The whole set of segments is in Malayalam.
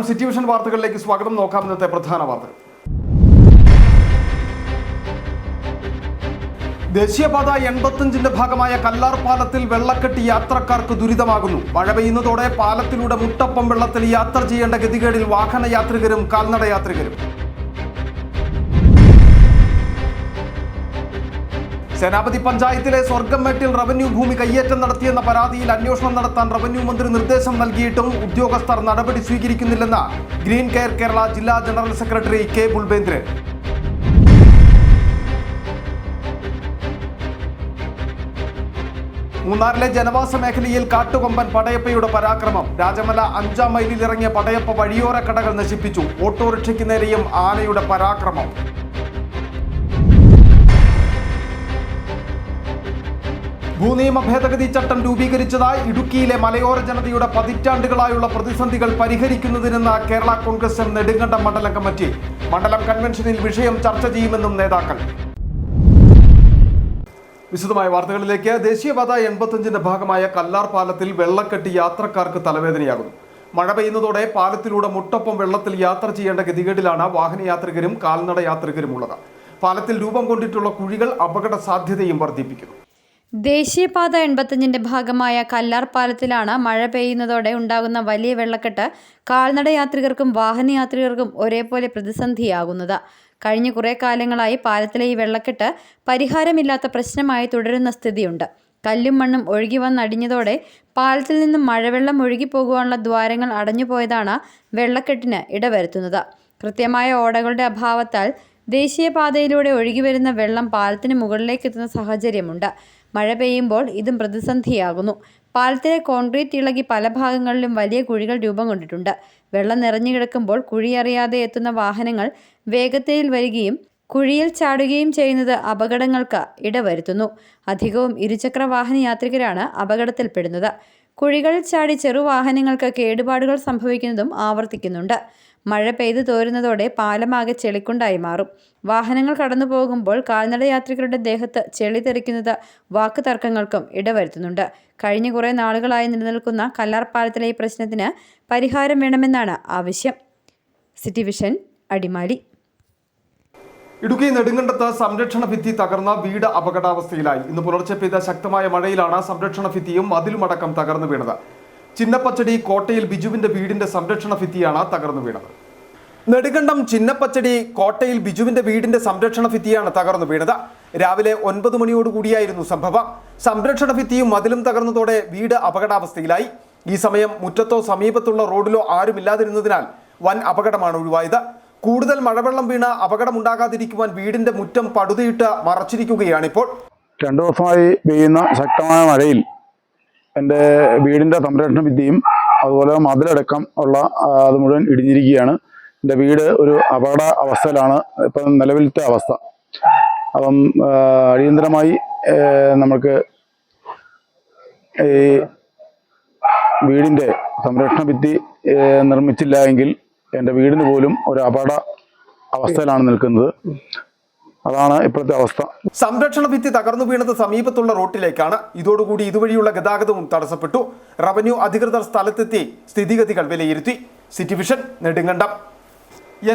സിറ്റി വിഷൻ വാർത്തകളിലേക്ക് സ്വാഗതം. നോക്കാം ഇന്നത്തെ പ്രധാന വാർത്തകൾ. ദേശീയപാത 85 ഭാഗമായ കല്ലാർ പാലത്തിൽ വെള്ളക്കെട്ട് യാത്രക്കാർക്ക് ദുരിതമാകുന്നു. മഴ പെയ്യുന്നതോടെ പാലത്തിലൂടെ മുട്ടപ്പം വെള്ളത്തിൽ യാത്ര ചെയ്യേണ്ട ഗതികേടിൽ വാഹനയാത്രികരും കാൽനടയാത്രികരും. സേനാപതി പഞ്ചായത്തിലെ സ്വർഗംമേട്ടിൽ റവന്യൂ ഭൂമി കയ്യേറ്റം നടത്തിയെന്ന പരാതിയിൽ അന്വേഷണം നടത്താൻ റവന്യൂ മന്ത്രി നിർദ്ദേശം നൽകിയിട്ടും ഉദ്യോഗസ്ഥർ നടപടി സ്വീകരിക്കുന്നില്ലെന്ന് ഗ്രീൻ കെയർ കേരള ജില്ലാ ജനറൽ സെക്രട്ടറി കെ ബുൾബേന്ദ്രൻ. മൂന്നാറിലെ ജനവാസ മേഖലയിൽ കാട്ടുകൊമ്പൻ പടയപ്പയുടെ പരാക്രമം. രാജമല 5-ാം മൈലിൽ ഇറങ്ങിയ പടയപ്പ വഴിയോര കടകൾ നശിപ്പിച്ചു. ഓട്ടോറിക്ഷയ്ക്ക് നേരെയും ആനയുടെ പരാക്രമം. ഭൂനിയമ ഭേദഗതി ചട്ടം രൂപീകരിച്ചതായി ഇടുക്കിയിലെ മലയോര ജനതയുടെ പതിറ്റാണ്ടുകളായുള്ള പ്രതിസന്ധികൾ പരിഹരിക്കുന്നതിനെന്ന് കേരള കോൺഗ്രസ് നെടുങ്കണ്ടം മണ്ഡലം കമ്മിറ്റി. മണ്ഡലം കൺവെൻഷനിൽ വിഷയം ചർച്ച ചെയ്യുമെന്നും നേതാക്കൾ. വിശദമായ വാർത്തകളിലേക്ക്. ദേശീയപാത 85 ഭാഗമായ കല്ലാർ പാലത്തിൽ വെള്ളക്കെട്ട് യാത്രക്കാർക്ക് തലവേദനയാകുന്നു. മഴ പെയ്യുന്നതോടെ പാലത്തിലൂടെ മുട്ടൊപ്പം വെള്ളത്തിൽ യാത്ര ചെയ്യേണ്ട ഗതികേടിലാണ് വാഹനയാത്രികരും കാൽനട യാത്രികരും ഉള്ളത്. പാലത്തിൽ രൂപം കൊണ്ടിട്ടുള്ള കുഴികൾ അപകട സാധ്യതയും വർദ്ധിപ്പിക്കുന്നു. ദേശീയപാത 85 ഭാഗമായ കല്ലാർ പാലത്തിലാണ് മഴ പെയ്യുന്നതോടെ ഉണ്ടാകുന്ന വലിയ വെള്ളക്കെട്ട് കാൽനട യാത്രികർക്കും വാഹനയാത്രികർക്കും ഒരേപോലെ പ്രതിസന്ധിയാകുന്നത്. കഴിഞ്ഞ കുറേ കാലങ്ങളായി പാലത്തിലെ ഈ വെള്ളക്കെട്ട് പരിഹാരമില്ലാത്ത പ്രശ്നമായി തുടരുന്ന സ്ഥിതിയുണ്ട്. കല്ലും മണ്ണും ഒഴുകി വന്നടിഞ്ഞതോടെ പാലത്തിൽ നിന്നും മഴവെള്ളം ഒഴുകിപ്പോകുവാനുള്ള ദ്വാരങ്ങൾ അടഞ്ഞുപോയതാണ് വെള്ളക്കെട്ടിന് ഇടവരുത്തുന്നത്. കൃത്യമായ ഓടകളുടെ അഭാവത്താൽ ദേശീയപാതയിലൂടെ ഒഴുകിവരുന്ന വെള്ളം പാലത്തിന് മുകളിലേക്ക് എത്തുന്ന സാഹചര്യമുണ്ട്. മഴ പെയ്യുമ്പോൾ ഇതും പ്രതിസന്ധിയാകുന്നു. പാലത്തിലെ കോൺക്രീറ്റ് ഇളകി പല ഭാഗങ്ങളിലും വലിയ കുഴികൾ രൂപം കൊണ്ടിട്ടുണ്ട്. വെള്ളം നിറഞ്ഞു കിടക്കുമ്പോൾ കുഴിയറിയാതെ എത്തുന്ന വാഹനങ്ങൾ വേഗതയിൽ വരികയും കുഴിയിൽ ചാടുകയും ചെയ്യുന്നത് അപകടങ്ങൾക്ക് ഇടവരുത്തുന്നു. അധികവും ഇരുചക്ര വാഹന യാത്രികരാണ് അപകടത്തിൽപ്പെടുന്നത്. കുഴികളിൽ ചാടി ചെറുവാഹനങ്ങൾക്ക് കേടുപാടുകൾ സംഭവിക്കുന്നതും ആവർത്തിക്കുന്നുണ്ട്. മഴ പെയ്തു തോരുന്നതോടെ പാലമാകെ ചെളിക്കുണ്ടായി മാറും. വാഹനങ്ങൾ കടന്നു പോകുമ്പോൾ കാൽനട യാത്രികരുടെ ദേഹത്ത് ചെളി തെറിക്കുന്നത് വാക്കുതർക്കങ്ങൾക്കും ഇടവരുത്തുന്നുണ്ട്. കഴിഞ്ഞ കുറേ നാളുകളായി നിലനിൽക്കുന്ന കല്ലാർ പാലത്തിലെ ഈ പ്രശ്നത്തിന് പരിഹാരം വേണമെന്നാണ് ആവശ്യം. City vision, Adimali. ഇടുക്കി നെടുങ്കണ്ടത്ത് സംരക്ഷണ ഭിത്തി തകർന്ന വീട് അപകടാവസ്ഥയിലായി. ഇന്ന് പുലർച്ചെ പെയ്ത ശക്തമായ മഴയിലാണ് സംരക്ഷണ ഭിത്തിയും മതിലുമടക്കം തകർന്നു വീണത്. ചിന്നപ്പച്ചടി കോട്ടയിൽ ബിജുവിന്റെ വീടിന്റെ സംരക്ഷണ ഭിത്തിയാണ് തകർന്നു വീണത്. നെടുങ്കണ്ടം ചിന്നപ്പച്ചടി കോട്ടയിൽ ബിജുവിന്റെ വീടിന്റെ സംരക്ഷണ ഭിത്തിയാണ് തകർന്നു വീണത്. രാവിലെ 9 മണിയോടുകൂടിയായിരുന്നു സംഭവം. സംരക്ഷണ ഭിത്തിയും മതിലും തകർന്നതോടെ വീട് അപകടാവസ്ഥയിലായി. ഈ സമയം മുറ്റത്തോ സമീപത്തുള്ള റോഡിലോ ആരുമില്ലാതിരുന്നതിനാൽ വൻ അപകടമാണ് ഒഴിവായത്. കൂടുതൽ മഴവെള്ളം വീണ് അപകടമുണ്ടാകാതിരിക്കുവാൻ വീടിന്റെ മുറ്റം പടുതിയിട്ട് മറച്ചിരിക്കുകയാണിപ്പോൾ. 2 ദിവസമായി പെയ്യുന്ന ശക്തമായ മഴയിൽ എൻ്റെ വീടിൻ്റെ സംരക്ഷണ ഭിത്തിയും അതുപോലെ മതിലടക്കം ഉള്ള അത് മുഴുവൻ ഇടിഞ്ഞിരിക്കുകയാണ്. എൻ്റെ വീട് ഒരു അപകട അവസ്ഥയിലാണ് ഇപ്പം നിലവിലത്തെ അവസ്ഥ. അപ്പം അടിയന്തരമായി നമുക്ക് ഈ വീടിൻ്റെ സംരക്ഷണ ഭിത്തി നിർമ്മിച്ചില്ല എങ്കിൽ എൻ്റെ വീടിന് പോലും ഒരു അപകട അവസ്ഥയിലാണ് നിൽക്കുന്നത്. അതാണ് ഇപ്പോഴത്തെ അവസ്ഥ. സംരക്ഷണ ഭിത്തി തകർന്നു വീണത് സമീപത്തുള്ള റോട്ടിലേക്കാണ്. ഇതോടുകൂടി ഇതുവഴിയുള്ള ഗതാഗതവും തടസ്സപ്പെട്ടു. റവന്യൂ അധികൃതർ സ്ഥലത്തെത്തി സ്ഥിതിഗതികൾ വിലയിരുത്തി. City vision, Nedumkandam.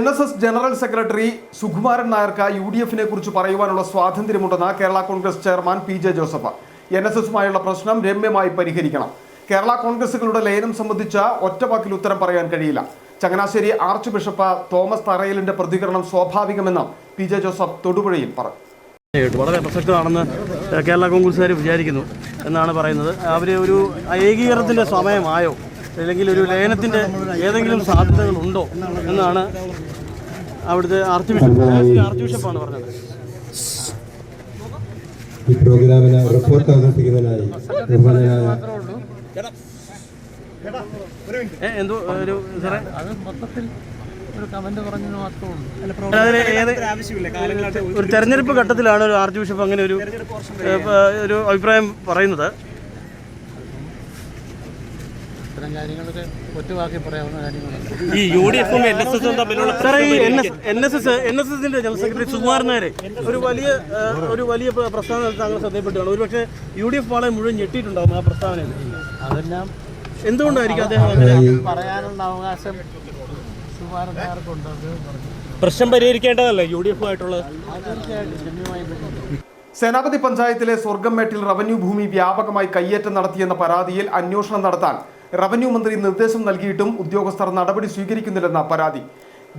NSS general secretary Sukumaran നായർക്ക് UDF-നെ കുറിച്ച് പറയുവാനുള്ള സ്വാതന്ത്ര്യമുണ്ടെന്ന് Kerala Congress chairman PJ Joseph. NSS-മായുള്ള പ്രശ്നം രമ്യമായി പരിഹരിക്കണം. കേരള കോൺഗ്രസുകളുടെ ലയനം സംബന്ധിച്ച ഒറ്റവാക്കിൽ ഉത്തരം പറയാൻ കഴിയില്ല. ചങ്ങനാശ്ശേരി ആർച്ച് ബിഷപ്പ് തോമസ് തറയിലിന്റെ പ്രതികരണം സ്വാഭാവികമെന്ന് PJ ജോസഫ് തൊടുപുഴയിൽ പറഞ്ഞു. വളരെ പ്രസക്തമാണെന്ന് കേരള കോൺഗ്രസ്സുകാർ വിചാരിക്കുന്നു എന്നാണ് പറയുന്നത്. അവർ ഒരു ഏകീകരണത്തിൻ്റെ സമയമായോ അല്ലെങ്കിൽ ഒരു ലയനത്തിൻ്റെ ഏതെങ്കിലും സാധ്യതകളുണ്ടോ എന്നാണ് അവിടുത്തെ ആർച്ച് ബിഷപ്പാണ് പറഞ്ഞത്. ഈ പ്രോഗ്രാമിന് റിപ്പോർട്ട് അവതരിപ്പിക്കുന്നതിനായി എന്തോ ഒരു സാറേ ഒരു തെരഞ്ഞെടുപ്പ് ഘട്ടത്തിലാണ് ഒരു ആർച്ച് ബിഷപ്പ് അങ്ങനെ ഒരു അഭിപ്രായം പറയുന്നത്. ഈ UDF-ഉം NSS-ഉം തമ്മിലുള്ള NSS-ന്റെ ജനറൽ സെക്രട്ടറി സുകുമാരൻ നായരെ ഒരു വലിയ പ്രസ്താവന താങ്കൾ ശ്രദ്ധയപ്പെട്ടാണ്. ഒരുപക്ഷെ UDF ആളെ മുഴുവൻ ഞെട്ടിയിട്ടുണ്ടാകും ആ പ്രസ്താവന. അതെല്ലാം എന്തുകൊണ്ടായിരിക്കും അദ്ദേഹം പറയാനുള്ള അവകാശം പ്രശ്നം പരിഹരിക്കേണ്ടതല്ലേ UDF ആയിട്ടുള്ളത്? സേനാപതി പഞ്ചായത്തിലെ സ്വർഗംമേട്ടിൽ റവന്യൂ ഭൂമി വ്യാപകമായി കയ്യേറ്റം നടത്തിയെന്ന പരാതിയിൽ അന്വേഷണം നടത്താൻ റവന്യൂ മന്ത്രി നിർദ്ദേശം നൽകിയിട്ടും ഉദ്യോഗസ്ഥർ നടപടി സ്വീകരിക്കുന്നില്ലെന്ന പരാതി.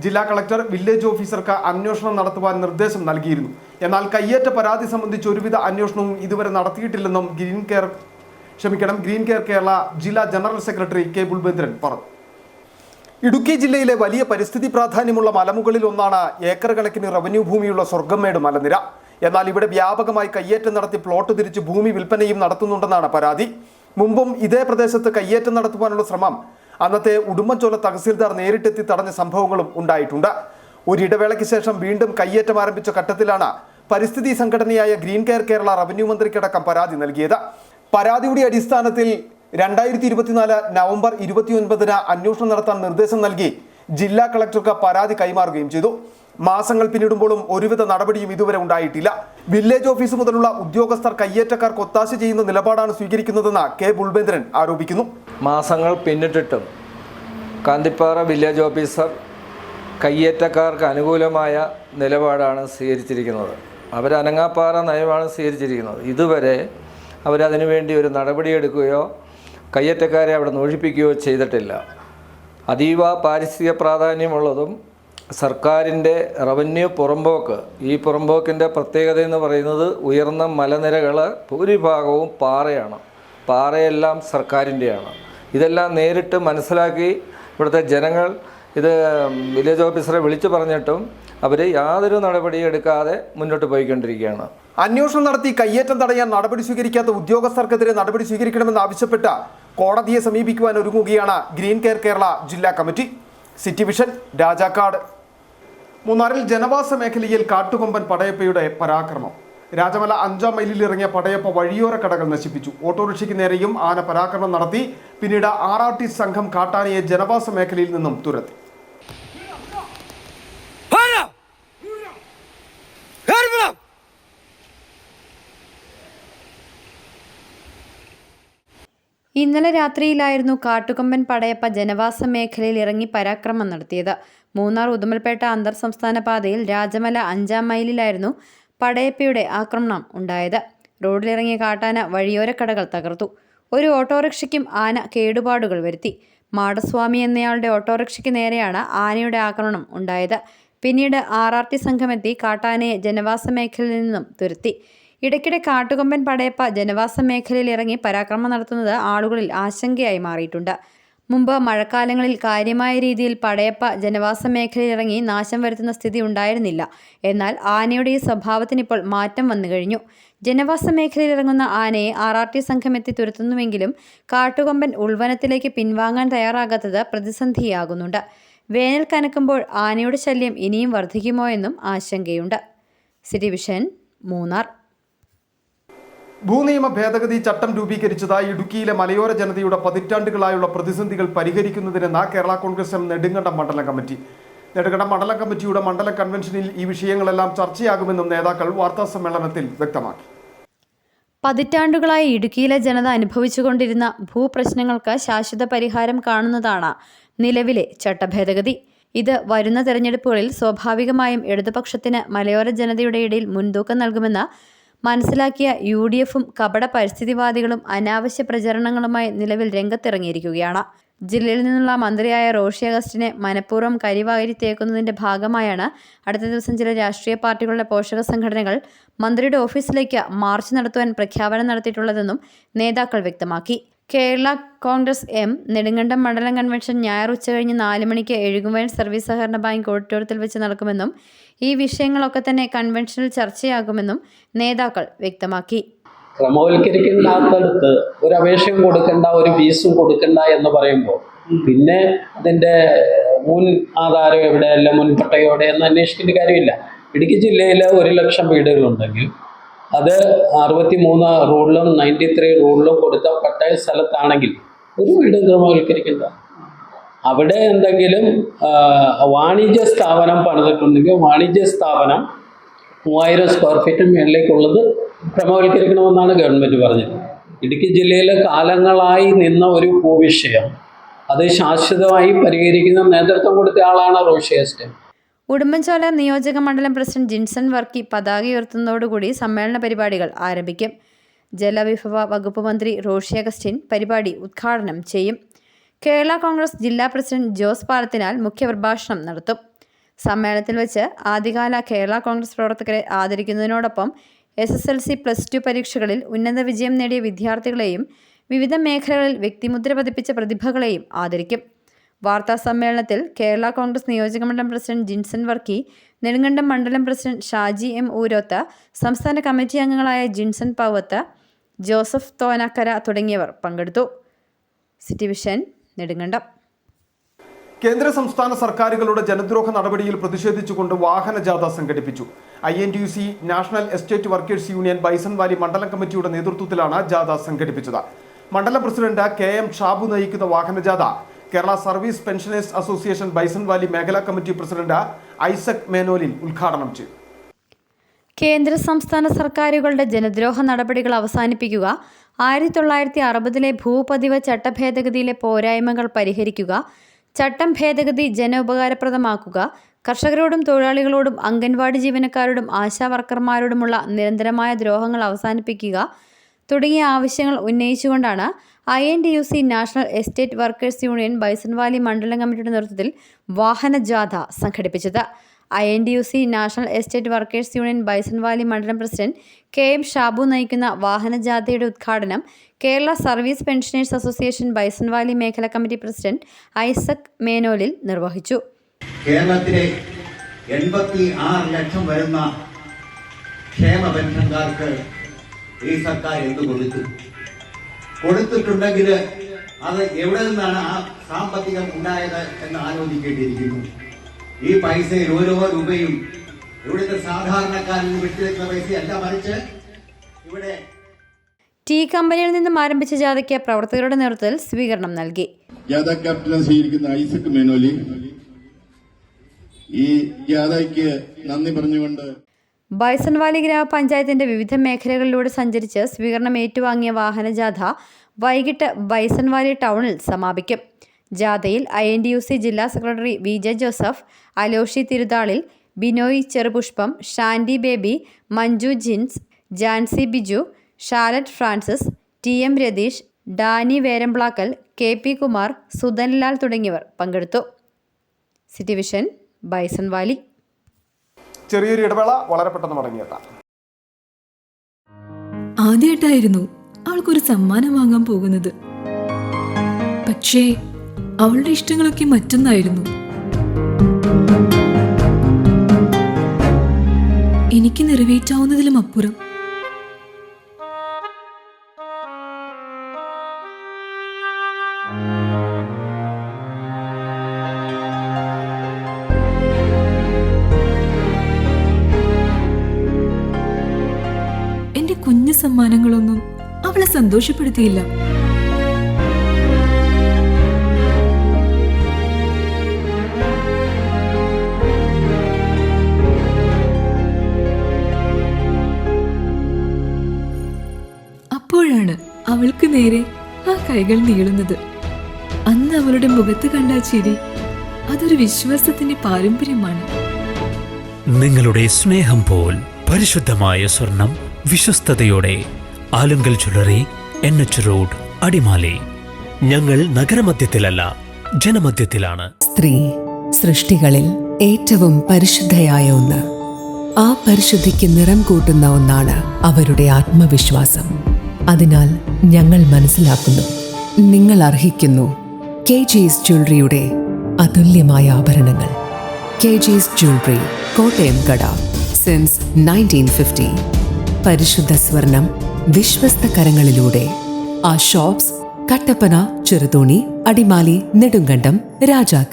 ജില്ലാ കളക്ടർ വില്ലേജ് ഓഫീസർക്ക് അന്വേഷണം നടത്തുവാൻ നിർദ്ദേശം നൽകിയിരുന്നു. എന്നാൽ കയ്യേറ്റ പരാതി സംബന്ധിച്ച് ഒരുവിധ അന്വേഷണവും ഇതുവരെ നടത്തിയിട്ടില്ലെന്നും ഗ്രീൻ കെയർ കേരള ജില്ലാ ജനറൽ സെക്രട്ടറി കെ ബുൾബേന്ദ്രൻ പറഞ്ഞു. ഇടുക്കി ജില്ലയിലെ വലിയ പരിസ്ഥിതി പ്രാധാന്യമുള്ള മലമുകളിൽ ഒന്നാണ് ഏക്കർ കണക്കിന് റവന്യൂ ഭൂമിയുള്ള സ്വർഗംമേട് മലനിര. എന്നാൽ ഇവിടെ വ്യാപകമായി കയ്യേറ്റം നടത്തി പ്ലോട്ട് തിരിച്ച് ഭൂമി വിൽപ്പനയും നടത്തുന്നുണ്ടെന്നാണ് പരാതി. മുമ്പും ഇതേ പ്രദേശത്ത് കയ്യേറ്റം നടത്തുവാനുള്ള ശ്രമം അന്നത്തെ ഉടുമ്പൻചോല തഹസീൽദാർ നേരിട്ടെത്തി തടഞ്ഞ സംഭവങ്ങളും ഉണ്ടായിട്ടുണ്ട്. ഒരിടവേളയ്ക്ക് ശേഷം വീണ്ടും കയ്യേറ്റം ആരംഭിച്ച ഘട്ടത്തിലാണ് പരിസ്ഥിതി സംഘടനയായ ഗ്രീൻ കെയർ കേരള റവന്യൂ മന്ത്രിക്കടക്കം പരാതി നൽകിയത്. പരാതിയുടെ അടിസ്ഥാനത്തിൽ 2024 നവംബർ 29 അന്വേഷണം നടത്താൻ നിർദ്ദേശം നൽകി ജില്ലാ കളക്ടർക്ക് പരാതി കൈമാറുകയും ചെയ്തു. മാസങ്ങൾ പിന്നിടുമ്പോഴും ഒരുവിധ നടപടിയും ഇതുവരെ ഉണ്ടായിട്ടില്ല. വില്ലേജ് ഓഫീസ് മുതലുള്ള ഉദ്യോഗസ്ഥർ കയ്യേറ്റക്കാർക്ക് ഒത്താശ ചെയ്യുന്ന നിലപാടാണ് സ്വീകരിക്കുന്നതെന്ന് കെ ബുൾബേന്ദ്രൻ ആരോപിക്കുന്നു. മാസങ്ങൾ പിന്നിട്ടിട്ടും കാന്തിപ്പാറ വില്ലേജ് ഓഫീസർ കയ്യേറ്റക്കാർക്ക് അനുകൂലമായ നിലപാടാണ് സ്വീകരിച്ചിരിക്കുന്നത്. അവരനങ്ങാപ്പാറ നയമാണ് സ്വീകരിച്ചിരിക്കുന്നത്. ഇതുവരെ അവരതിനു വേണ്ടി ഒരു നടപടിയെടുക്കുകയോ കയ്യേറ്റക്കാരെ അവിടെ ഒഴിപ്പിക്കുകയോ ചെയ്തിട്ടില്ല. അതീവ പാരിസ്ഥിതിക പ്രാധാന്യമുള്ളതും സർക്കാരിൻ്റെ റവന്യൂ പുറമ്പോക്ക്, ഈ പുറമ്പോക്കിൻ്റെ പ്രത്യേകത എന്ന് പറയുന്നത് ഉയർന്ന മലനിരകൾ ഭൂരിഭാഗവും പാറയാണ്. പാറയെല്ലാം സർക്കാരിൻ്റെയാണ്. ഇതെല്ലാം നേരിട്ട് മനസ്സിലാക്കി ഇവിടുത്തെ ജനങ്ങൾ ഇത് വില്ലേജ് ഓഫീസറെ വിളിച്ചു പറഞ്ഞിട്ടും അവർ യാതൊരു നടപടിയും എടുക്കാതെ മുന്നോട്ട് പോയിക്കൊണ്ടിരിക്കുകയാണ്. അന്വേഷണം നടത്തി കയ്യേറ്റം തടയാൻ നടപടി സ്വീകരിക്കാത്ത ഉദ്യോഗസ്ഥർക്കെതിരെ നടപടി സ്വീകരിക്കണമെന്ന് ആവശ്യപ്പെട്ട് കോടതിയെ സമീപിക്കുവാൻ ഒരുങ്ങുകയാണ് ഗ്രീൻ കെയർ കേരള ജില്ലാ കമ്മിറ്റി. City vision, Rajakkad. മൂന്നാറിൽ ജനവാസ മേഖലയിൽ കാട്ടുകൊമ്പൻ പടയപ്പയുടെ പരാക്രമം. രാജമല 5-ാം മൈലിൽ ഇറങ്ങിയ പടയപ്പ വഴിയോര കടകൾ നശിപ്പിച്ചു. ഓട്ടോറിക്ഷയ്ക്ക് നേരെയും ആന പരാക്രമം നടത്തി. പിന്നീട് RRT സംഘം കാട്ടാനയെ ജനവാസ മേഖലയിൽ നിന്നും തുരത്തി. ഇന്നലെ രാത്രിയിലായിരുന്നു കാട്ടുകൊമ്പൻ പടയപ്പ ജനവാസ മേഖലയിൽ ഇറങ്ങി പരാക്രമം നടത്തിയത്. മൂന്നാർ ഉദുമൽപേട്ട അന്തർ സംസ്ഥാന പാതയിൽ രാജമല 5-ാം മൈലിലായിരുന്നു പടയപ്പയുടെ ആക്രമണം ഉണ്ടായത്. റോഡിലിറങ്ങിയ കാട്ടാന വഴിയോര കടകൾ തകർത്തു. ഒരു ഓട്ടോറിക്ഷയ്ക്കും ആന കേടുപാടുകൾ വരുത്തി. മാടസ്വാമി എന്നയാളുടെ ഓട്ടോറിക്ഷയ്ക്ക് നേരെയാണ് ആനയുടെ ആക്രമണം ഉണ്ടായത്. പിന്നീട് RRT സംഘമെത്തി കാട്ടാനയെ ജനവാസ മേഖലയിൽ നിന്നും തുരത്തി. ഇടയ്ക്കിടെ കാട്ടുകൊമ്പൻ പടയപ്പ ജനവാസ മേഖലയിൽ ഇറങ്ങി പരാക്രമം നടത്തുന്നത് ആളുകളിൽ ആശങ്കയായി മാറിയിട്ടുണ്ട്. മുമ്പ് മഴക്കാലങ്ങളിൽ കാര്യമായ രീതിയിൽ പടയപ്പ ജനവാസ മേഖലയിൽ ഇറങ്ങി നാശം വരുത്തുന്ന സ്ഥിതി ഉണ്ടായിരുന്നില്ല. എന്നാൽ ആനയുടെ ഈ സ്വഭാവത്തിനിപ്പോൾ മാറ്റം വന്നു കഴിഞ്ഞു. ജനവാസ മേഖലയിൽ ഇറങ്ങുന്ന ആനയെ RRT സംഘം എത്തി തുരത്തുന്നുവെങ്കിലും കാട്ടുകൊമ്പൻ ഉൾവനത്തിലേക്ക് പിൻവാങ്ങാൻ തയ്യാറാകാത്തത് പ്രതിസന്ധിയാകുന്നുണ്ട്. വേനൽ കനക്കുമ്പോൾ ആനയുടെ ശല്യം ഇനിയും വർദ്ധിക്കുമോ എന്നും ആശങ്കയുണ്ട്. City vision, Munnar. ഭൂനിയമ ഭേദഗതി ചട്ടം രൂപീകരിച്ചതായി ഇടുക്കിയിലെ മലയോര ജനതയുടെ പതിറ്റാണ്ടുകളായുള്ള പ്രതിസന്ധികൾ പരിഹരിക്കുന്നതിനെന്ന കേരള കോൺഗ്രസ് എം നെടുങ്കണ്ടം മണ്ഡലം കമ്മിറ്റി. നെടുങ്കണ്ടം മണ്ഡലം കമ്മിറ്റിയുടെ മണ്ഡലം കൺവെൻഷനിൽ ഈ വിഷയങ്ങളെല്ലാം ചർച്ചയാകുമെന്നും നേതാക്കൾ വാർത്താസമ്മേളനത്തിൽ വ്യക്തമാക്കി. പതിറ്റാണ്ടുകളായി ഇടുക്കിയിലെ ജനത അനുഭവിച്ചുകൊണ്ടിരുന്ന ഭൂപ്രശ്നങ്ങൾക്ക് ശാശ്വത പരിഹാരം കാണുന്നതാണ് നിലവിലെ ചട്ടഭേദഗതി. ഇത് വരുന്ന തെരഞ്ഞെടുപ്പുകളിൽ സ്വാഭാവികമായും ഇടതുപക്ഷത്തിന് മലയോര ജനതയുടെ ഇടയിൽ മുൻതൂക്കം നൽകുമെന്ന് മനസ്സിലാക്കിയ UDFും കപട പരിസ്ഥിതിവാദികളും അനാവശ്യ പ്രചരണങ്ങളുമായി നിലവിൽ രംഗത്തിറങ്ങിയിരിക്കുകയാണ്. ജില്ലയിൽ നിന്നുള്ള മന്ത്രിയായ റോഷി അഗസ്റ്റിനെ മനഃപൂർവ്വം കരിവാരിത്തേക്കുന്നതിൻ്റെ ഭാഗമായാണ് അടുത്ത ദിവസം ചില രാഷ്ട്രീയ പാർട്ടികളുടെ പോഷക സംഘടനകൾ മന്ത്രിയുടെ ഓഫീസിലേക്ക് മാർച്ച് നടത്തുവാൻ പ്രഖ്യാപനം നടത്തിയിട്ടുള്ളതെന്നും നേതാക്കൾ വ്യക്തമാക്കി. കേരള കോൺഗ്രസ് എം നെടുങ്കണ്ടം മണ്ഡലം കൺവെൻഷൻ ഞായർ ഉച്ചകഴിഞ്ഞ് 4 മണിക്ക് എഴുകുംവയൽ സർവീസ് സഹകരണ ബാങ്ക് ഓഡിറ്റോറിയത്തിൽ വെച്ച് നടക്കുമെന്നും ഈ വിഷയങ്ങളൊക്കെ തന്നെ കൺവെൻഷനിൽ ചർച്ചയാകുമെന്നും നേതാക്കൾ വ്യക്തമാക്കി. ക്രമവൽക്കരിക്കേണ്ടാത്തടുത്ത് ഒരു അപേക്ഷയും കൊടുക്കണ്ട, ഒരു ഫീസും കൊടുക്കണ്ട എന്ന് പറയുമ്പോൾ പിന്നെ അതിൻ്റെ മുൻ ആധാരം എവിടെയല്ല, മുൻ പട്ടയം എവിടെയെന്ന് അന്വേഷിക്കേണ്ട കാര്യമില്ല. ഇടുക്കി ജില്ലയിൽ 1 ലക്ഷം വീടുകളുണ്ടെങ്കിൽ അത് 63 റൂളിലും 93 റൂളിലും കൊടുത്ത പട്ടയ സ്ഥലത്താണെങ്കിൽ ഒരു വീട് ക്രമവൽക്കരിക്കേണ്ട. അവിടെ എന്തെങ്കിലും വാണിജ്യ സ്ഥാപനം പണിതിട്ടുണ്ടെങ്കിൽ വാണിജ്യ സ്ഥാപനം 3000 സ്ക്വയർ ഫീറ്റ് മേളിലേക്കുള്ളത് ക്രമവൽക്കരിക്കണമെന്നാണ് ഗവൺമെൻറ് പറഞ്ഞത്. ഇടുക്കി ജില്ലയിൽ കാലങ്ങളായി നിന്ന ഒരു ഭൂവിഷയം അത് ശാശ്വതമായി പരിഹരിക്കുന്ന നേതൃത്വം കൊടുത്ത ആളാണ് റോഷി അഗസ്റ്റിൻ. ഉടുമ്പൻചോല നിയോജക മണ്ഡലം പ്രസിഡന്റ് ജിൻസൺ വർക്കി പതാക ഉയർത്തുന്നതോടുകൂടി സമ്മേളന പരിപാടികൾ ആരംഭിക്കും. ജലവിഭവ വകുപ്പ് മന്ത്രി റോഷി അഗസ്റ്റിൻ പരിപാടി ഉദ്ഘാടനം ചെയ്യും. കേരള കോൺഗ്രസ് ജില്ലാ പ്രസിഡന്റ് ജോസ് പാലത്തിനാൽ മുഖ്യപ്രഭാഷണം നടത്തും. സമ്മേളനത്തിൽ വെച്ച് ആദ്യകാല കേരള കോൺഗ്രസ് പ്രവർത്തകരെ ആദരിക്കുന്നതിനോടൊപ്പം SSLC +2 പരീക്ഷകളിൽ ഉന്നത വിജയം നേടിയ വിദ്യാർത്ഥികളെയും വിവിധ മേഖലകളിൽ വ്യക്തിമുദ്ര പതിപ്പിച്ച പ്രതിഭകളെയും ആദരിക്കും. വാർത്താ സമ്മേളനത്തിൽ കേരള കോൺഗ്രസ് നിയോജകമണ്ഡലം പ്രസിഡന്റ് ജിൻസൺ വർക്കി, നെടുങ്കണ്ടം മണ്ഡലം പ്രസിഡന്റ് ഷാജി M. ഊരോത്ത്, സംസ്ഥാന കമ്മിറ്റി അംഗങ്ങളായ ജിൻസൺ പൗവത്ത്, ജോസഫ് തോനാക്കര തുടങ്ങിയവർ പങ്കെടുത്തു. City vision, Nedumkandam. കേന്ദ്ര സംസ്ഥാന സർക്കാരുകളുടെ ജനദ്രോഹ നടപടിയിൽ പ്രതിഷേധിച്ചുകൊണ്ട് വാഹനജാഥ സംഘടിപ്പിച്ചു. INTUC national estate workers union Bison Valley മണ്ഡലം കമ്മിറ്റിയുടെ നേതൃത്വത്തിലാണ് ജാഥ സംഘടിപ്പിച്ചത്. മണ്ഡലം പ്രസിഡന്റ് KM ഷാബു നയിക്കുന്ന വാഹനജാഥ Kerala service pensioners association Bisonvalley മേഖലാ കമ്മിറ്റി പ്രസിഡന്റ് ഐസക് മേനോലിൻ ഉദ്ഘാടനം ചെയ്തു. കേന്ദ്ര സംസ്ഥാന സർക്കാരുകളുടെ ജനദ്രോഹ നടപടികൾ അവസാനിപ്പിക്കുക, 1960 ഭൂപതിവ് ചട്ടഭേദഗതിയിലെ പോരായ്മകൾ പരിഹരിക്കുക, ചട്ടം ഭേദഗതി ജനോപകാരപ്രദമാക്കുക, കർഷകരോടും തൊഴിലാളികളോടും അംഗൻവാടി ജീവനക്കാരോടും ആശാവർക്കർമാരോടുമുള്ള നിരന്തരമായ ദ്രോഹങ്ങൾ അവസാനിപ്പിക്കുക തുടങ്ങിയ ആവശ്യങ്ങൾ ഉന്നയിച്ചുകൊണ്ടാണ് INTUC national estate workers union Bison Valley മണ്ഡലം കമ്മിറ്റിയുടെ നേതൃത്വത്തിൽ വാഹനജാഥ സംഘടിപ്പിച്ചത്. INTUC national estate workers union Bison Valley മണ്ഡലം പ്രസിഡന്റ് KM ഷാബു നയിക്കുന്ന വാഹനജാഥയുടെ ഉദ്ഘാടനം Kerala service pensioners association Bisonvalley മേഖലാ കമ്മിറ്റി പ്രസിഡന്റ് ഐസക് മേനോലിൽ നിർവഹിച്ചു. കേരളത്തിലെ 86 ലക്ഷം വരുന്ന ക്ഷേമ പെൻഷൻകാർക്ക് ഈ സർക്കാർ എന്ത് കൊടുത്തിട്ടുണ്ടെങ്കിൽ അത് എവിടെ നിന്നാണ് ആ സാമ്പത്തികം ഉണ്ടായത് എന്ന് ആലോചിക്കേണ്ടിയിരിക്കുന്നു. ഈ പൈസയിൽ ഓരോ രൂപയും ഇവിടുത്തെ സാധാരണക്കാരിൽ വിട്ടുവെക്കുന്ന പൈസയല്ല, മറിച്ച് ഇവിടെ ടീ കമ്പനിയിൽ നിന്നും ആരംഭിച്ച ജാഥയ്ക്ക് പ്രവർത്തകരുടെ നേതൃത്വത്തിൽ സ്വീകരണം നൽകി. ജാഥ ക്യാപ്റ്റൻ സ്വീകരിക്കുന്ന ഐസക് മേനോലി ഈ ജാഥയ്ക്ക് നന്ദി പറഞ്ഞുകൊണ്ട് ബൈസൺവാലി ഗ്രാമപഞ്ചായത്തിന്റെ വിവിധ മേഖലകളിലൂടെ സഞ്ചരിച്ച് സ്വീകരണം ഏറ്റുവാങ്ങിയ വാഹനജാഥ വൈകിട്ട് ബൈസൺവാലി ടൗണിൽ സമാപിക്കും. ജാഥയിൽ INTUC ജില്ലാ സെക്രട്ടറി VJ ജോസഫ്, അലോഷി തിരുതാളിൽ, Binoy Cherupushpam, Shandy Baby, Manju Jins, Jancy Biju, Shalet Francis, TM Ratheesh, Dany Verampalakkal, KP Kumar, Sudhanlal തുടങ്ങിയവർ പങ്കെടുത്തു. City vision, Bisonvalley. ചെറിയൊരു ഇടവേള, വളരെ പെട്ടെന്ന് മടങ്ങിയെത്താം. ആദ്യമായിട്ടായിരുന്നു അവൾക്കൊരു സമ്മാനം വാങ്ങാൻ പോകുന്നത്. പക്ഷേ അവളുടെ ഇഷ്ടങ്ങളൊക്കെ മറ്റൊന്നായിരുന്നു. എനിക്ക് നിറവേറ്റാവുന്നതിലും അപ്പുറം. എന്റെ കുഞ്ഞു സമ്മാനങ്ങളൊന്നും അവളെ സന്തോഷപ്പെടുത്തിയില്ല. അപ്പോഴാണ് അവൾക്ക് നേരെ ആ കൈകൾ നീളുന്നത്. അന്ന് അവളുടെ മുഖത്ത് കണ്ട ചിരി അതൊരു വിശ്വാസത്തിന്റെ പാരമ്പര്യമാണ്. നിങ്ങളുടെ സ്നേഹം പോൽ പരിശുദ്ധമായ സ്വർണം വിശ്വസ്തയോടെ Alunkal jewellery, NH road, Adimali. ഞങ്ങൾ നഗരമധ്യത്തിലല്ല, ജനമധ്യത്തിലാണ്. സ്ത്രീ സൃഷ്ടികളിൽ ഏറ്റവും പരിശുദ്ധയായ ഒന്ന്. ആ പരിശുദ്ധിക്ക് നിറം കൂട്ടുന്ന ഒന്നാണ് അവരുടെ ആത്മവിശ്വാസം. അതിനാൽ ഞങ്ങൾ മനസ്സിലാക്കുന്നു, നിങ്ങൾ അർഹിക്കുന്നു KG's ജ്വല്ലറിയുടെ അതുല്യമായ ആഭരണങ്ങൾ. KG's ജ്വല്ലറി, കോട്ടയം കട, സിൻസ് 1950. പരിശുദ്ധ സ്വർണം വിശ്വസ്ത കരങ്ങളിലൂടെ. ആ ഷോപ്സ് കട്ടപ്പന, ചെറുതോണി, അടിമാലി, നെടുങ്കണ്ടം, രാജാക്ക.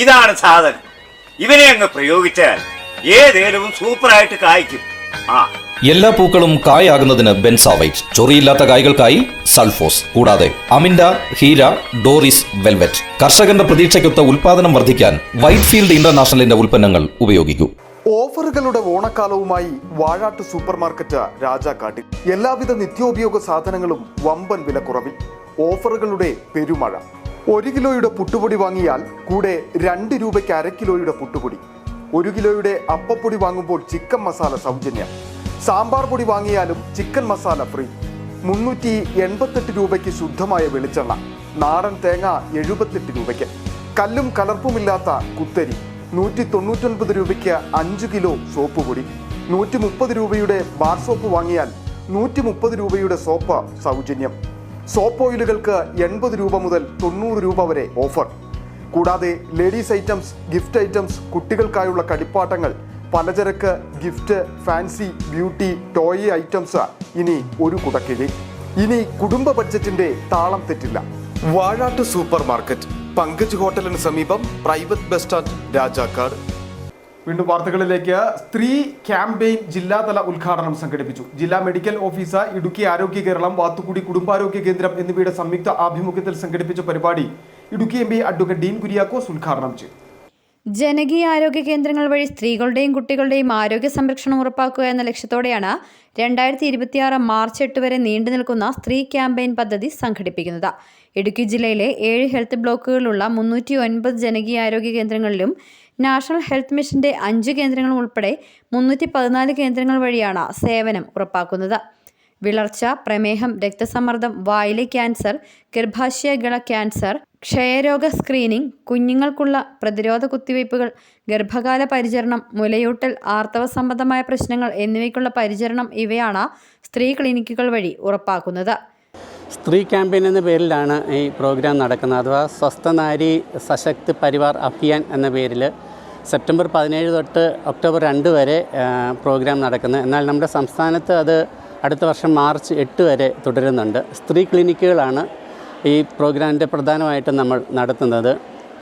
ഇതാണ് സാധനം. ഇവനെ അങ്ങ് പ്രയോഗിച്ചാൽ ഏതേലും സൂപ്പറായിട്ട് കായ്ക്കും. എല്ലാ പൂക്കളും കായാകുന്നതിന് ബെൻസാവൈറ്റ്, ചൊറിയില്ലാത്ത കായ്കൾക്കായി സൾഫോസ്, കൂടാതെ അമിൻഡ, ഹീര, ഡോറിസ്, വെൽവെറ്റ്. കർഷകന്റെ പ്രതീക്ഷയ്ക്കൊത്ത ഉൽപാദനം വർദ്ധിക്കാൻ വൈറ്റ്ഫീൽഡ് ഇന്റർനാഷണലിന്റെ ഉൽപ്പന്നങ്ങൾ ഉപയോഗിക്കൂ. ഓഫറുകളുടെ ഓണക്കാലവുമായി വാഴാട്ട് സൂപ്പർ മാർക്കറ്റ് രാജാക്കാട്ടിൽ എല്ലാവിധ നിത്യോപയോഗ സാധനങ്ങളും വമ്പൻ വിലക്കുറവിൽ. ഓഫറുകളുടെ പെരുമഴ. 1 കിലോയുടെ പുട്ടുപൊടി വാങ്ങിയാൽ കൂടെ 2 രൂപയ്ക്ക് 1/2 കിലോയുടെ പുട്ടുപൊടി. 1 കിലോയുടെ അപ്പപ്പൊടി വാങ്ങുമ്പോൾ ചിക്കൻ മസാല സൗജന്യം. സാമ്പാർ പൊടി വാങ്ങിയാലും ചിക്കൻ മസാല ഫ്രീ. 388 രൂപയ്ക്ക് ശുദ്ധമായ വെളിച്ചെണ്ണ. നാടൻ തേങ്ങ 78 രൂപയ്ക്ക്. കല്ലും കലർപ്പുമില്ലാത്ത കുത്തരി 199 രൂപയ്ക്ക് 5 കിലോ സോപ്പ് പൊടി. 130 രൂപയുടെ ബാർ സോപ്പ് വാങ്ങിയാൽ 130 രൂപയുടെ സോപ്പ് സൗജന്യം. സോപ്പ് ഓയിലുകൾക്ക് 80 രൂപ മുതൽ 90 രൂപ വരെ ഓഫർ. കൂടാതെ ലേഡീസ് ഐറ്റംസ്, ഗിഫ്റ്റ് ഐറ്റംസ്, കുട്ടികൾക്കായുള്ള കളിപ്പാട്ടങ്ങൾ, പലചരക്ക്, gift, fancy, beauty, toy items ഇനി ഒരു കുടക്കീഴിൽ. ഇനി കുടുംബ ബഡ്ജറ്റിന്റെ താളം തെറ്റില്ല. വാഴാട്ട് സൂപ്പർ മാർക്കറ്റ്, പങ്കജ് ഹോട്ടലിന് സമീപം, പ്രൈവറ്റ് ബസ് സ്റ്റാൻഡ്, രാജാക്കാട്. വീണ്ടും വാർത്തകളിലേക്ക്. സ്ത്രീ ക്യാമ്പയിൻ ജില്ലാതല ഉദ്ഘാടനം സംഘടിപ്പിച്ചു. ജില്ലാ മെഡിക്കൽ ഓഫീസർ, ഇടുക്കി ആരോഗ്യ കേരളം, വാത്തുക്കുടി കുടുംബാരോഗ്യ കേന്ദ്രം എന്നിവയുടെ സംയുക്ത ആഭിമുഖ്യത്തിൽ സംഘടിപ്പിച്ച പരിപാടി ഇടുക്കി MP അഡ്വക്കേറ്റ് ഡീൻ കുര്യാക്കോസ് ഉദ്ഘാടനം ചെയ്തു. ജനകീയ ആരോഗ്യ കേന്ദ്രങ്ങൾ വഴി സ്ത്രീകളുടെയും കുട്ടികളുടെയും ആരോഗ്യ സംരക്ഷണം ഉറപ്പാക്കുക എന്ന ലക്ഷ്യത്തോടെയാണ് 2026 മാർച്ച് 8 വരെ നീണ്ടു നിൽക്കുന്ന സ്ത്രീ ക്യാമ്പയിൻ പദ്ധതി സംഘടിപ്പിക്കുന്നത്. ഇടുക്കി ജില്ലയിലെ 7 ഹെൽത്ത് ബ്ലോക്കുകളിലുള്ള 309 ജനകീയ ആരോഗ്യ കേന്ദ്രങ്ങളിലും നാഷണൽ ഹെൽത്ത് മിഷന്റെ 5 കേന്ദ്രങ്ങളും ഉൾപ്പെടെ 314 കേന്ദ്രങ്ങൾ വഴിയാണ് സേവനം ഉറപ്പാക്കുന്നത്. വിളർച്ച, പ്രമേഹം, രക്തസമ്മർദ്ദം, വായിലെ ക്യാൻസർ, ഗർഭാശയഗള ക്യാൻസർ, ക്ഷയരോഗ സ്ക്രീനിംഗ്, കുഞ്ഞുങ്ങൾക്കുള്ള പ്രതിരോധ കുത്തിവയ്പ്പുകൾ, ഗർഭകാല പരിചരണം, മുലയൂട്ടൽ, ആർത്തവ സംബന്ധമായ പ്രശ്നങ്ങൾ എന്നിവയ്ക്കുള്ള പരിചരണം ഇവയാണ് സ്ത്രീ ക്ലിനിക്കുകൾ വഴി ഉറപ്പാക്കുന്നത്. സ്ത്രീ ക്യാമ്പയിൻ എന്ന പേരിലാണ് ഈ പ്രോഗ്രാം നടക്കുന്നത്. അഥവാ സ്വസ്ഥ നാരി സശക്ത് പരിവാർ അഭിയാൻ എന്ന പേരിൽ സെപ്റ്റംബർ 17 തൊട്ട് ഒക്ടോബർ 2 വരെ പ്രോഗ്രാം നടക്കുന്നത്. എന്നാൽ നമ്മുടെ സംസ്ഥാനത്ത് അത് അടുത്ത വർഷം മാർച്ച് 8 വരെ തുടരുന്നുണ്ട്. സ്ത്രീ ക്ലിനിക്കുകളാണ് ഈ പ്രോഗ്രാമിൻ്റെ പ്രധാനമായിട്ടും നമ്മൾ നടത്തുന്നത്.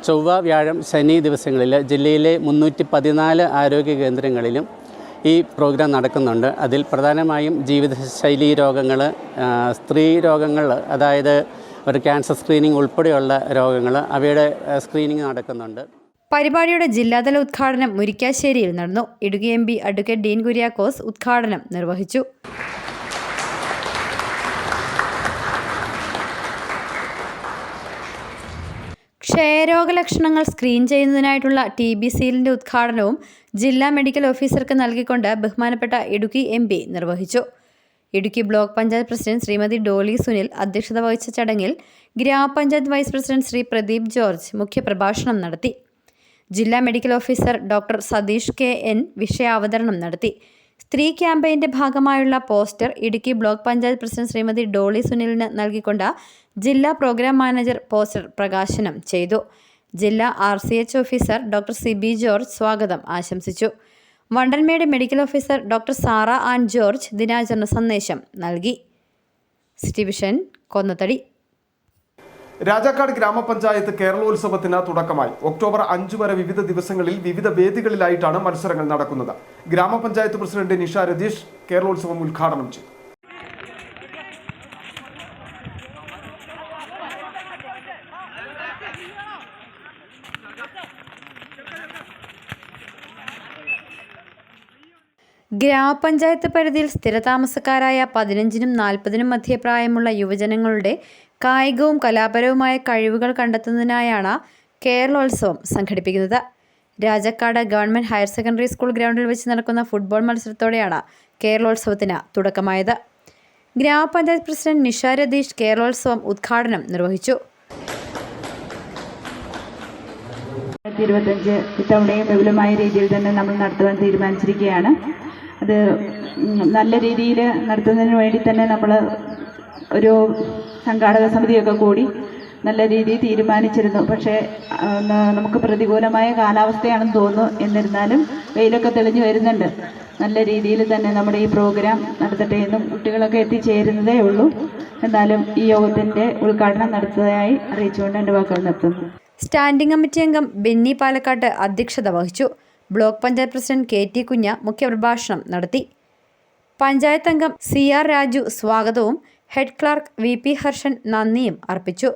ചൊവ്വ, വ്യാഴം, ശനി ദിവസങ്ങളിൽ ജില്ലയിലെ 314 ആരോഗ്യ കേന്ദ്രങ്ങളിലും ഈ പ്രോഗ്രാം നടക്കുന്നുണ്ട്. അതിൽ പ്രധാനമായും ജീവിതശൈലി രോഗങ്ങൾ, സ്ത്രീ രോഗങ്ങൾ, അതായത് ഒരു ക്യാൻസർ സ്ക്രീനിങ് ഉൾപ്പെടെയുള്ള രോഗങ്ങൾ, അവയുടെ സ്ക്രീനിങ് നടക്കുന്നുണ്ട്. പരിപാടിയുടെ ജില്ലാതല ഉദ്ഘാടനം മുരിക്കാശ്ശേരിയിൽ നടന്നു. ഇടുക്കി MP അഡ്വക്കേറ്റ് ഡീൻ കുര്യാക്കോസ് ഉദ്ഘാടനം നിർവഹിച്ചു. ക്ഷയരോഗ ലക്ഷണങ്ങൾ സ്ക്രീൻ ചെയ്യുന്നതിനായിട്ടുള്ള TB സീലിൻ്റെ ഉദ്ഘാടനവും ജില്ലാ മെഡിക്കൽ ഓഫീസർക്ക് നൽകിക്കൊണ്ട് ബഹുമാനപ്പെട്ട ഇടുക്കി MP നിർവഹിച്ചു. ഇടുക്കി ബ്ലോക്ക് പഞ്ചായത്ത് പ്രസിഡന്റ് ശ്രീമതി ഡോളി സുനിൽ അധ്യക്ഷത വഹിച്ച ചടങ്ങിൽ ഗ്രാമപഞ്ചായത്ത് vice president Shri Pradeep George മുഖ്യപ്രഭാഷണം നടത്തി. ജില്ലാ medical officer doctor Satheesh KN വിഷയാവതരണം നടത്തി. സ്ത്രീ ക്യാമ്പയിൻ്റെ ഭാഗമായുള്ള poster Idukki block panchayat president Shrimati Dolly സുനിലിന് നൽകിക്കൊണ്ട് ജില്ലാ പ്രോഗ്രാം മാനേജർ പോസ്റ്റർ പ്രകാശനം ചെയ്തു. ജില്ലാ RCH officer doctor Sibi George സ്വാഗതം ആശംസിച്ചു. Vandanmedu medical officer doctor Sara Ann George ദിനാചരണ സന്ദേശം നൽകി. City vision, Konnathady. രാജാക്കാട് ഗ്രാമപഞ്ചായത്ത് കേരളോത്സവത്തിന് തുടക്കമായി. ഒക്ടോബർ 5 വരെ വിവിധ ദിവസങ്ങളിൽ വിവിധ വേദികളിലായിട്ടാണ് മത്സരങ്ങൾ നടക്കുന്നത്. ഗ്രാമപഞ്ചായത്ത് പ്രസിഡന്റ് നിഷ രതീഷ് കേരളോത്സവം ഉദ്ഘാടനം ചെയ്തു. ഗ്രാമപഞ്ചായത്ത് പരിധിയിൽ സ്ഥിരതാമസക്കാരായ 15-നും 40-നും മധ്യേ പ്രായമുള്ള യുവജനങ്ങളുടെ കായികവും കലാപരവുമായ കഴിവുകൾ കണ്ടെത്തുന്നതിനായാണ് കേരളോത്സവം സംഘടിപ്പിക്കുന്നത്. Rajakkad government higher secondary school ഗ്രൗണ്ടിൽ വെച്ച് നടക്കുന്ന ഫുട്ബോൾ മത്സരത്തോടെയാണ് കേരളോത്സവത്തിന് തുടക്കമായത്. ഗ്രാമപഞ്ചായത്ത് പ്രസിഡന്റ് നിഷ രതീഷ് കേരളോത്സവം ഉദ്ഘാടനം നിർവഹിച്ചു. 2025 ഇത്തവണയും വിപുലമായ രീതിയിൽ തന്നെ നമ്മൾ നടത്തുവാൻ തീരുമാനിച്ചിരിക്കുകയാണ്. അത് നല്ല രീതിയിൽ നടത്തുന്നതിന് വേണ്ടി തന്നെ നമ്മൾ ഒരു സംഘാടക സമിതിയൊക്കെ കൂടി നല്ല രീതിയിൽ തീരുമാനിച്ചിരുന്നു. പക്ഷേ നമുക്ക് പ്രതികൂലമായ കാലാവസ്ഥയാണെന്ന് തോന്നുന്നു. എന്നിരുന്നാലും വെയിലൊക്കെ തെളിഞ്ഞു വരുന്നുണ്ട്. നല്ല രീതിയിൽ തന്നെ നമ്മുടെ ഈ പ്രോഗ്രാം നടത്തട്ടെ എന്നും കുട്ടികളൊക്കെ എത്തിച്ചേരുന്നതേ ഉള്ളൂ. എന്നാലും ഈ യോഗത്തിൻ്റെ ഉദ്ഘാടനം നടത്തുന്നതായി അറിയിച്ചുകൊണ്ട് എൻ്റെ വാക്കുകൾ നിർത്തുന്നു. സ്റ്റാൻഡിംഗ് കമ്മിറ്റി അംഗം ബെന്നി പാലക്കാട്ട് അധ്യക്ഷത വഹിച്ചു. ബ്ലോക്ക് പഞ്ചായത്ത് പ്രസിഡന്റ് KT കുഞ്ഞ മുഖ്യപ്രഭാഷണം നടത്തി. പഞ്ചായത്ത് അംഗം CR രാജു സ്വാഗതവും ഹെഡ് ക്ലാർക്ക് VP ഹർഷൻ നന്ദിയും അർപ്പിച്ചു.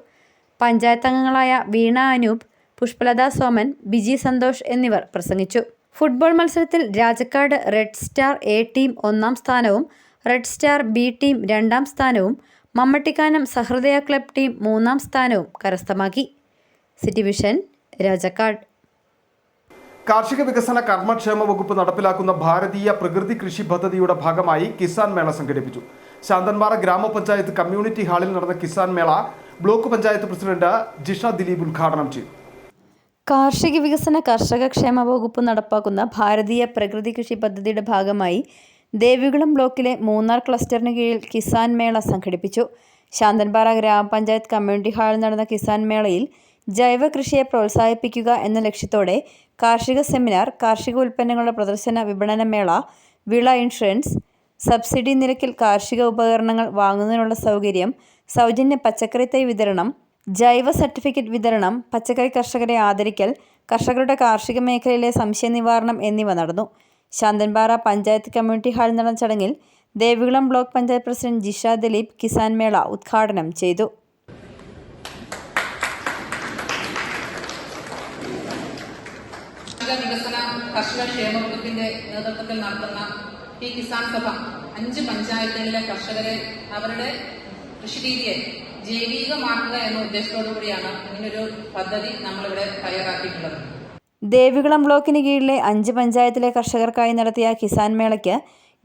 പഞ്ചായത്ത് അംഗങ്ങളായ വീണ അനൂപ്, പുഷ്പലത സോമൻ, ബിജി സന്തോഷ് എന്നിവർ പ്രസംഗിച്ചു. ഫുട്ബോൾ മത്സരത്തിൽ Rajakkad red star A team 1-ാം സ്ഥാനവും റെഡ് സ്റ്റാർ B ടീം 2-ാം സ്ഥാനവും മമ്മട്ടിക്കാനം സഹൃദയ ക്ലബ് ടീം 3-ാം സ്ഥാനവും കരസ്ഥമാക്കി. City vision, Rajakkad. കാർഷിക വികസന കർമ്മക്ഷേമ വകുപ്പ് നടപ്പിലാക്കുന്ന ഭാരതീയ പ്രകൃതി കൃഷി പദ്ധതിയുടെ ഭാഗമായി കിസാൻ മേള സംഘടിപ്പിച്ചു. ശാന്തൻപാറ ഗ്രാമപഞ്ചായത്ത് കമ്മ്യൂണിറ്റി ഹാളിൽ നടന്ന കിസാൻ മേള ബ്ലോക്ക് പഞ്ചായത്ത് പ്രസിഡന്റ് ജിഷ ദിലീപ് ഉദ്ഘാടനം ചെയ്തു. കാർഷിക വികസന കർഷക ക്ഷേമ വകുപ്പ് നടപ്പാക്കുന്ന ഭാരതീയ പ്രകൃതി കൃഷി പദ്ധതിയുടെ ഭാഗമായി ദേവികുളം ബ്ലോക്കിലെ മൂന്നാർ ക്ലസ്റ്ററിന് കീഴിൽ കിസാൻ മേള സംഘടിപ്പിച്ചു. ശാന്തൻപാറ ഗ്രാമപഞ്ചായത്ത് കമ്മ്യൂണിറ്റി ഹാളിൽ നടന്ന കിസാൻ മേളയിൽ ജൈവ കൃഷിയെ പ്രോത്സാഹിപ്പിക്കുക എന്ന ലക്ഷ്യത്തോടെ കാർഷിക സെമിനാർ, കാർഷിക ഉൽപ്പന്നങ്ങളുടെ പ്രദർശന വിപണന മേള, വിള ഇൻഷുറൻസ്, സബ്സിഡി നിരക്കിൽ കാർഷിക ഉപകരണങ്ങൾ വാങ്ങുന്നതിനുള്ള സൗകര്യം, സൗജന്യ പച്ചക്കറി തൈ വിതരണം, ജൈവ സർട്ടിഫിക്കറ്റ് വിതരണം, പച്ചക്കറി കർഷകരെ ആദരിക്കൽ, കർഷകരുടെ കാർഷിക മേഖലയിലെ സംശയ നിവാരണം എന്നിവ നടന്നു. ശാന്തൻപാറ പഞ്ചായത്ത് കമ്മ്യൂണിറ്റി ഹാളിൽ നടന്ന ചടങ്ങിൽ ദേവികുളം ബ്ലോക്ക് പഞ്ചായത്ത് പ്രസിഡന്റ് ജിഷ ദിലീപ് കിസാൻ മേള ഉദ്ഘാടനം ചെയ്തു. വികസന കർഷക ക്ഷേമ വകുപ്പിന്റെ നേതൃത്വത്തിൽ നടത്തുന്ന ഈ കിസാൻ സഭ 5 പഞ്ചായത്തുകളിലെ കർഷകരെ അവരുടെ കൃഷിരീതിയെ ജൈവികമാക്കുക എന്ന ഉദ്ദേശത്തോടു കൂടിയാണ് ഇങ്ങനൊരു പദ്ധതി നമ്മളിവിടെ തയ്യാറാക്കിയിട്ടുള്ളത്. ദേവികുളം ബ്ലോക്കിന് കീഴിലെ 5 പഞ്ചായത്തിലെ കർഷകർക്കായി നടത്തിയ കിസാൻ മേളയ്ക്ക്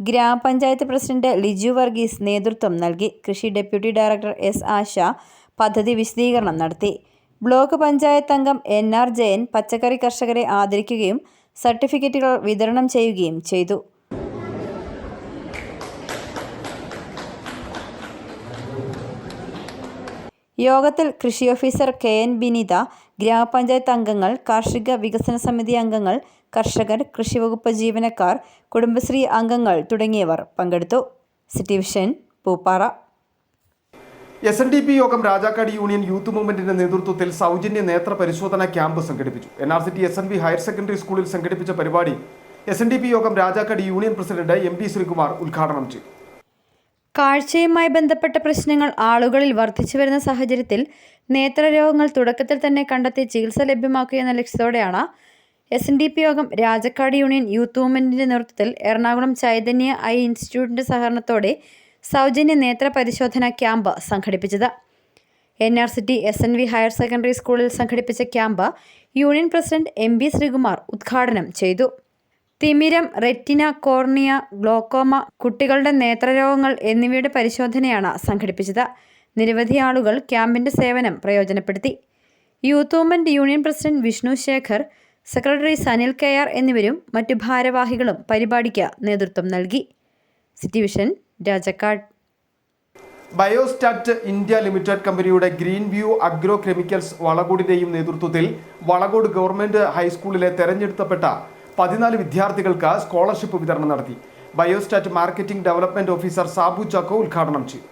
ഗ്രാമപഞ്ചായത്ത് പ്രസിഡന്റ് ലിജു വർഗീസ് നേതൃത്വം നൽകി. കൃഷി ഡെപ്യൂട്ടി ഡയറക്ടർ S ആശ പദ്ധതി വിശദീകരണം നടത്തി. ബ്ലോക്ക് പഞ്ചായത്ത് അംഗം NR ജയൻ പച്ചക്കറി കർഷകരെ ആദരിക്കുകയും സർട്ടിഫിക്കറ്റുകൾ വിതരണം ചെയ്യുകയും ചെയ്തു. യോഗത്തിൽ കൃഷി ഓഫീസർ KN ബിനിത, ഗ്രാമപഞ്ചായത്ത് അംഗങ്ങൾ, കാർഷിക വികസന സമിതി അംഗങ്ങൾ, കർഷകർ, കൃഷിവകുപ്പ് ജീവനക്കാർ, കുടുംബശ്രീ അംഗങ്ങൾ തുടങ്ങിയവർ പങ്കെടുത്തു. City vision, Pooppara. SNDP യോഗം രാജാക്കാട് യൂണിയൻ യൂത്ത് മൂവ്മെന്റിന്റെ നേതൃത്വത്തിൽ സൗജന്യ നേത്ര പരിശോധന ക്യാമ്പ് സംഘടിപ്പിച്ചു. NRCT SNV ഹയർ സെക്കൻഡറി സ്കൂളിൽ സംഘടിപ്പിച്ച പരിപാടി SNDP യോഗം Rajakkad union president MP Sreekumar ഉദ്ഘാടനം ചെയ്തു. കാഴ്ചയുമായി ബന്ധപ്പെട്ട പ്രശ്നങ്ങൾ ആളുകളിൽ വർദ്ധിച്ചു വരുന്ന സാഹചര്യത്തിൽ നേത്രരോഗങ്ങൾ തുടക്കത്തിൽ തന്നെ കണ്ടെത്തി ചികിത്സ ലഭ്യമാക്കുക എന്ന ലക്ഷ്യത്തോടെയാണ് SNDP യോഗം രാജക്കാട് യൂണിയൻ യൂത്ത് മൂവ്മെന്റിന്റെ നേതൃത്വത്തിൽ എറണാകുളം ചൈതന്യ ഐ ഇൻസ്റ്റിറ്റ്യൂട്ടിന്റെ സഹകരണത്തോടെ സൗജന്യ നേത്ര പരിശോധന ക്യാമ്പ് സംഘടിപ്പിച്ചത്. NRCT SNV ഹയർ സെക്കൻഡറി സ്കൂളിൽ സംഘടിപ്പിച്ച camp union president MP Sreekumar ഉദ്ഘാടനം ചെയ്തു. തിമിരം, റെറ്റിന, കോർണിയ, ഗ്ലോക്കോമ, കുട്ടികളുടെ നേത്രരോഗങ്ങൾ എന്നിവയുടെ പരിശോധനയാണ് സംഘടിപ്പിച്ചത്. നിരവധി ആളുകൾ ക്യാമ്പിന്റെ സേവനം പ്രയോജനപ്പെടുത്തി. Youth movement union president Vishnu Shekhar, secretary Sanil KR എന്നിവരും മറ്റു ഭാരവാഹികളും പരിപാടിക്ക് നേതൃത്വം നൽകി. City vision, Rajakkad. Biostat India limited കമ്പനിയുടെ ഗ്രീൻ വ്യൂ അഗ്രോ കെമിക്കൽസ് വളകോടിന്റെയും നേതൃത്വത്തിൽ വളകോട് ഗവൺമെന്റ് ഹൈസ്കൂളിലെ തെരഞ്ഞെടുക്കപ്പെട്ട 14 വിദ്യാർത്ഥികൾക്ക് സ്കോളർഷിപ്പ് വിതരണം നടത്തി. Biostat marketing development officer Sabu Chacko ഉദ്ഘാടനം ചെയ്തു.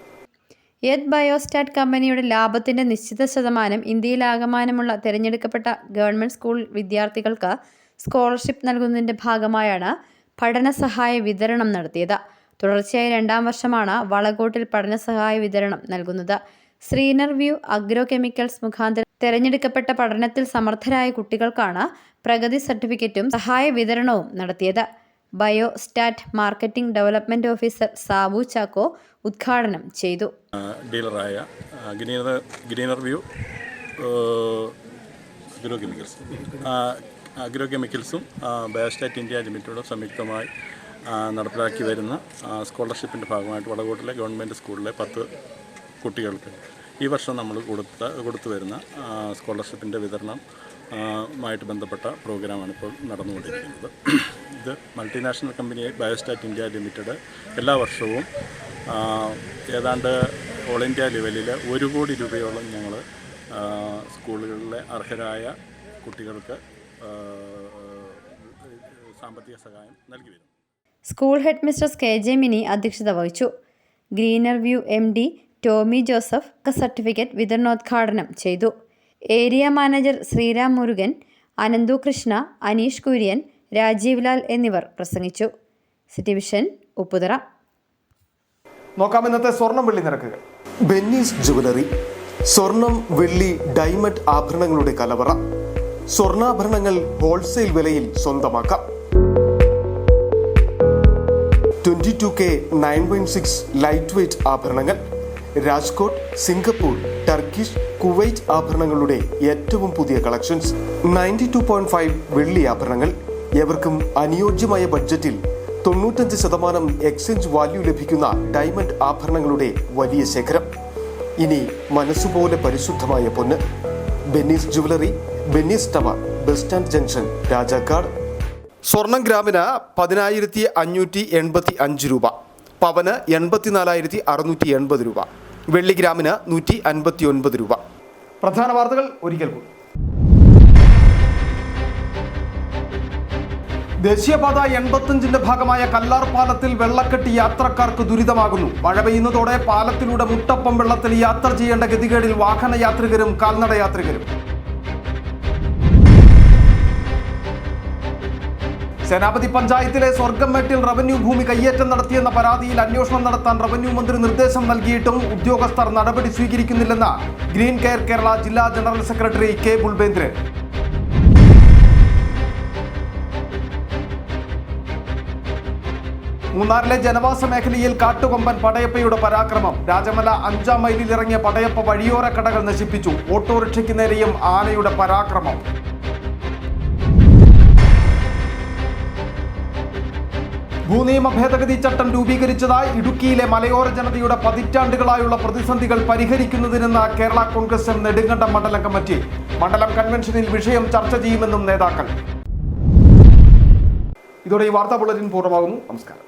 ബയോസ്റ്റാറ്റ് കമ്പനിയുടെ ലാഭത്തിന്റെ നിശ്ചിത ശതമാനം ഇന്ത്യയിലാകമാനമുള്ള തെരഞ്ഞെടുക്കപ്പെട്ട ഗവൺമെന്റ് സ്കൂൾ വിദ്യാർത്ഥികൾക്ക് സ്കോളർഷിപ്പ് നൽകുന്നതിന്റെ ഭാഗമായാണ് പഠനസഹായ വിതരണം നടത്തിയത്. തുടർച്ചയായി 2ാം വർഷമാണ് വളകോട്ടിൽ പഠനസഹായ വിതരണം നൽകുന്നത്. ശ്രീനർ വ്യൂ അഗ്രോ കെമിക്കൽസ് മുഖാന്തരം തെരഞ്ഞെടുക്കപ്പെട്ട പഠനത്തിൽ സമർത്ഥരായ കുട്ടികൾക്കാണ് പ്രഗതി സർട്ടിഫിക്കറ്റും സഹായ വിതരണവും നടത്തിയത്. Biostat marketing development officer Sabu Chacko ഉദ്ഘാടനം ചെയ്തു. ഡീലറായ ഗ്രീനർ വ്യൂ അഗ്രോ കെമിക്കൽസും ബയോസ്റ്റാറ്റ് ഇന്ത്യ ലിമിറ്റഡും സംയുക്തമായി നടപ്പിലാക്കി വരുന്ന സ്കോളർഷിപ്പിൻ്റെ ഭാഗമായിട്ട് വളകോട്ടിലെ ഗവൺമെൻറ് സ്കൂളിലെ 10 കുട്ടികൾക്ക് ഈ വർഷം നമ്മൾ കൊടുത്തു വരുന്ന സ്കോളർഷിപ്പിൻ്റെ വിതരണം മായിട്ട് ബന്ധപ്പെട്ട പ്രോഗ്രാമാണ് ഇപ്പോൾ നടന്നുകൊണ്ടിരിക്കുന്നത്. ഇത് മൾട്ടിനാഷണൽ കമ്പനി ബയോസ്റ്റാറ്റ് ഇന്ത്യ ലിമിറ്റഡ് എല്ലാ വർഷവും ഏതാണ്ട് ഓൾ ഇന്ത്യ ലെവലിൽ 1 കോടി രൂപയോളം ഞങ്ങൾ സ്കൂളുകളിലെ അർഹരായ കുട്ടികൾക്ക് സാമ്പത്തിക സഹായം നൽകി വരുന്നു. School head mister KJ Mini അധ്യക്ഷത വഹിച്ചു. Greener view MD Tomy Joseph certificate വിതരണോദ്ഘാടനം ചെയ്തു. ഏരിയ മാനേജർ ശ്രീരാം മുരുകൻ, അനന്തു കൃഷ്ണ, അനീഷ് കുര്യൻ, രാജീവ് ലാൽ എന്നിവർ പ്രസംഗിച്ചു. City vision Upputhara. നോക്കാം ഇന്നത്തെ സ്വർണം വെള്ളി നിരക്കുകൾ. ബെന്നീസ് ജുവലറി, സ്വർണം വെള്ളി ഡയമണ്ട് ആഭരണങ്ങളുടെ കലവറ. സ്വർണ്ണാഭരണങ്ങൾ ഹോൾസെയിൽ വിലയിൽ സ്വന്തമാക്കാം. 22K 9.6 ലൈറ്റ് വെയ്റ്റ് ആഭരണങ്ങൾ. രാജ്കോട്ട്, സിംഗപ്പൂർ, ടർക്കിഷ്, കുവൈറ്റ് ആഭരണങ്ങളുടെ ഏറ്റവും പുതിയ കളക്ഷൻസ്. 92.5 വെള്ളി ആഭരണങ്ങൾ. ഏവർക്കും അനുയോജ്യമായ ബഡ്ജറ്റിൽ 95% എക്സ്ചേഞ്ച് വാല്യൂ ലഭിക്കുന്ന ഡയമണ്ട് ആഭരണങ്ങളുടെ വലിയ ശേഖരം. ഇനി മനസ്സുപോലെ പരിശുദ്ധമായ പൊന്ന്. Benny's jewellery, Benny's tower, bus stand junction, Rajakkad. സ്വർണം ഗ്രാമിന് 10,585 രൂപ, പവന് 84,680 രൂപ, വെള്ളി ഗ്രാമിന് 159 രൂപ. പ്രധാന വാർത്തകൾ ഒരിക്കൽ കൂടി. ദേശീയപാത 85 ഭാഗമായ കല്ലാർ പാലത്തിൽ വെള്ളക്കെട്ട് യാത്രക്കാർക്ക് ദുരിതമാകുന്നു. മഴ പെയ്യുന്നതോടെ പാലത്തിലൂടെ മുട്ടപ്പം വെള്ളത്തിൽ യാത്ര ചെയ്യേണ്ട ഗതികേടിൽ വാഹന യാത്രികരും കാൽനട യാത്രികരും. സേനാപതി പഞ്ചായത്തിലെ സ്വർഗംമേട്ടിൽ റവന്യൂ ഭൂമി കയ്യേറ്റം നടത്തിയെന്ന പരാതിയിൽ അന്വേഷണം നടത്താൻ റവന്യൂ മന്ത്രി നിർദ്ദേശം നൽകിയിട്ടും ഉദ്യോഗസ്ഥർ നടപടി സ്വീകരിക്കുന്നില്ലെന്ന് ഗ്രീൻ കെയർ കേരള ജില്ലാ ജനറൽ സെക്രട്ടറി കെ ബുൾബേന്ദ്രൻ. മൂന്നാറിലെ ജനവാസ മേഖലയിൽ കാട്ടുകൊമ്പൻ പടയപ്പയുടെ പരാക്രമം. രാജമല 5-ാം മൈലിൽ ഇറങ്ങിയ പടയപ്പ വഴിയോര കടകൾ നശിപ്പിച്ചു. ഓട്ടോറിക്ഷയ്ക്ക് നേരെയും ആനയുടെ പരാക്രമം. ഭൂനിയമ ഭേദഗതി ചട്ടം രൂപീകരിച്ചതായി ഇടുക്കിയിലെ മലയോര ജനതയുടെ പതിറ്റാണ്ടുകളായുള്ള പ്രതിസന്ധികൾ പരിഹരിക്കുന്നതിനെന്ന് കേരള കോൺഗ്രസ് എം നെടുങ്കണ്ടം മണ്ഡലം കമ്മിറ്റി. മണ്ഡലം കൺവെൻഷനിൽ വിഷയം ചർച്ച ചെയ്യുമെന്നും നേതാക്കൾ. ഇതോടെ ഈ വാർത്താ ബുള്ളറ്റിൻ പൂർണ്ണമാകുന്നു. നമസ്കാരം.